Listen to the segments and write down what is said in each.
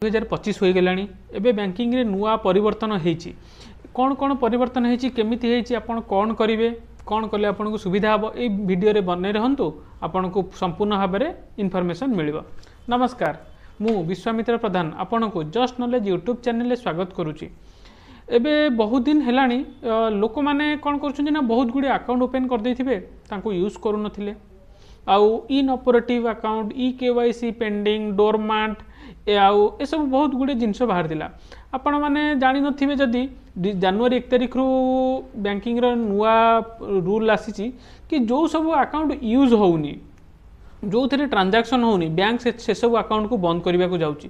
2025 हो गलानी एबे बैंकिंग रे नुआ परिवर्तन होईची कौन कौन परिवर्तन होईची केमिति होईची आपण कौन करिवे कौन कले आपन को सुविधा हबो ए वीडियो रे बने रहंतु आपन को संपूर्ण भाव में इनफॉरमेशन मिलिबो। नमस्कार मु विश्वामित्र प्रधान आपन को जस्ट नॉलेज यूट्यूब चैनल रे स्वागत करूची। एबे बहुत दिन हेलानी लोक माने कौन करछन ना बहुत गुडी अकाउंट ओपन कर देथिबे तांको यूज करू नथिले आउ inoperative account e KYC pending dormant आउ ए सब बहुत गुड़े जिनस बाहर दिला आपण माने जानि नथिबे जदी जनवरी 1 तारिख रु बैंकिंग रो नुआ रूल आसीची कि जो सब अकाउंट यूज होउनी जो थरे ट्रांजैक्शन होउनी बैंक से सब अकाउंट को बंद करबा को जाउची।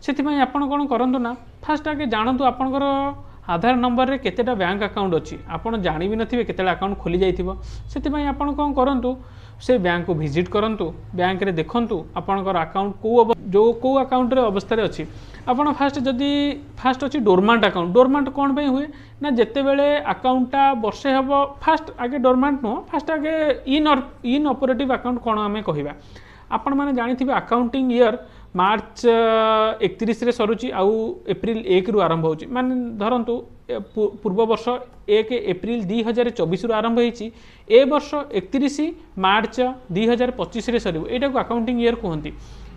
सेति पई आपण कोन करंतु ना फास्ट आगे जानतु आपनकर आधार नंबर रे केतेटा बैंक अकाउंट अच्छी आपन जानि भी नथिबे केतेटा अकाउंट खोली जाइथिबो। सेति पई आपण कोन करंतु से बैंक को विजिट करंतु बैंक रे देखंतु आपनकर अकाउंट को अकाउंट रे अवस्था रे अच्छी आपन फास्ट अच्छी डोरमांट डोरमांट कौन पे हुए ना जिते बेले अकाउंटा वर्षे हम फास्ट आगे डोरमांट नुह फास्ट आगे इन ऑपरेटिव अकाउंट कौन आम कहवा आपण मैंने जानी अकाउंटिंग ईयर मार्च 31 रे सरुची आउ एप्रिल 1 रु आरंभ होची माने धरंतु पूर्व वर्ष 1 एप्रिल 2024 रु आरंभ होईची ए वर्ष 31 मार्च 2025 रे सरिबो एटा को अकाउंटिंग ईयर कहंती।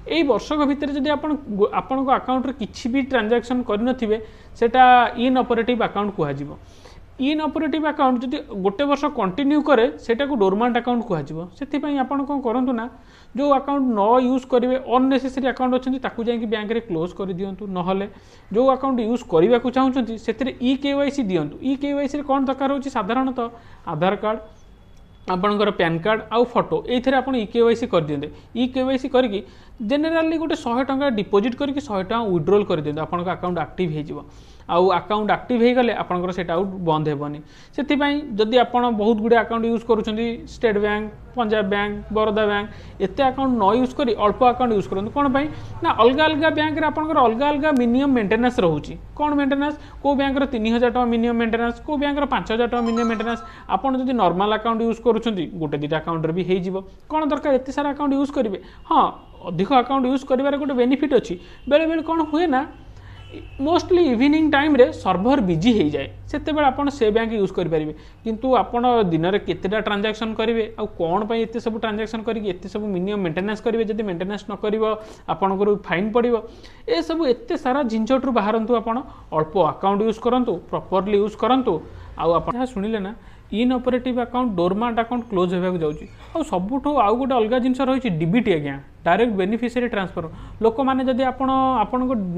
एई वर्षक भितर जदि आपण अकाउंट रे किछि भी ट्रांजैक्शन करि नथिबे सेटा इन ऑपरेटिव अकाउंट कुहाजिबो। इन ऑपरेटिव अकाउंट जदि गोटे वर्ष कंटिन्यू करे सेटा को डोरमांट अकाउंट कुहाजिबो। सेति पई आपण कोन करंतु ना जो अकाउंट न यूज करेंगे अननेसेसरी अकाउंट अच्छी ताकू जाकि बैंक रे क्लोज कर दिंतु नहले जो अकाउंट यूज करने को चाहूँगी से ई केवाईसी दिंतु। ई केवाईसी कौन दरकार होची साधारणतः आधार कार्ड आपणकर पैन कार्ड आउ फोटो ये आप ई केवाईसी कर दिंते। ई केवाईसी करके जेनेराली गोटे 100 टंका डिपोजिट करके 100 टंका विड्रॉल कर दिंतु आपन अकाउंट एक्टिव हो आउ अकाउंट एक्टिव हो गले आपनकर सेटा आउट बंद हेबनी। सेति पई जदि आपण बहुत गुडे अकाउंट यूज करूछंती State Bank Punjab bank Baroda bank एते अकाउंट न यूज करी अल्प अकाउंट यूज करंतु कोन पई ना अलगा अलगा बैंक रे आपनकर अलगा अलगा मिनिमम मेंटेनेंस रहउची कोन मेंटेनेंस को बैंक रो 3000 टका मिनिमम मेंटेनेंस को बैंक रो 5000 टका मिनिमम मेंटेनेंस आपण जदि नॉर्मल अकाउंट यूज करूछंती गोटे दिटा अकाउंट रे भी हेइ जिवो कोन दरकार एते सारा अकाउंट यूज करिवे। हां अधिक अकाउंट यूज करिवार गोटे बेनिफिट अछि बेले बेले कोन हुए ना मोस्टली इवनिंग टाइम रे सर्भर बिजी हो जाए से आपड़ से बैंक यूज करेंगे किंतु आपड़ दिन में केतेटा ट्रांजैक्शन करेंगे आ कौन पर एत सब ट्रांजैक्शन करके एत सब मिनिमम मेंटेनेंस करेंगे जब मेंटेनेंस न कर आपंकर फाइन पड़ो ये सब एत सारा झिंझटू बाहरतु आप अल्प अकाउंट यूज करूँ प्रॉपर्ली यूज करूँ आप शुणिले ना इन ऑपरेटिव अकाउंट डोरमांट अकाउंट क्लोज होगा जाऊँगी और सबुठ आउ गोटे अलग जिनस रही डीबीटी आज्ञा डायरेक्ट बेनिफिशियरी ट्रांसफर लोक मैंने जब आपण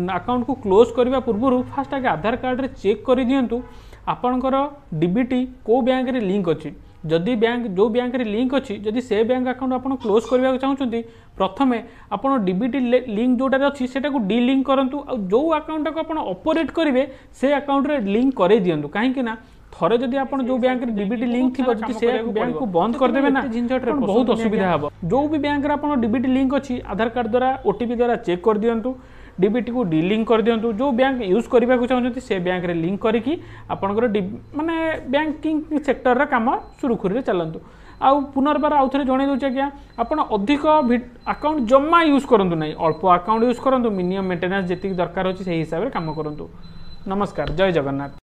अकाउंट को क्लोज करने पूर्व फास्ट आगे आधार कार्ड रे चेक कर दिंतु आपणकर डीबीटी को बैंक रे लिंक अच्छी जदि बैंक जो बैंक रे लिंक अच्छी जदि से बैंक अकाउंट आप क्लोज करने चाहते प्रथमे आप डीबीटी लिंक जोटार अच्छी से डी लिंक करूँ और जो अकाउंट को आप ऑपरेट करेंगे से अकाउंट रे लिंक कर दिंतु कहीं थरे जदि आप जो बैंक रे डीबीटी लिंक थी से बैंक को बंद करदेवे ना झिंझट बहुत असुविधा हम जो भी बैंक रे डीबीटी लिंक अच्छी आधार कार्ड द्वारा ओटीपी द्वारा चेक कर दिंतु डीबीटी को डी लिंक कर दिंतु जो बैंक यूज करने को चाहते से बैंक रे लिंक करके आपंकर माने बैंकिंग सेक्टर रे काम सुरखुरी चलतु आउ पुनर्बार आउ थे जन दूसरे क्या आप अधिक अकाउंट जमा यूज करूँ ना अल्प अकाउंट यूज करूँ मिनिमम मेंटेनेंस जी दरकार अच्छी से हिसाब से कम करूँ। नमस्कार जय जगन्नाथ।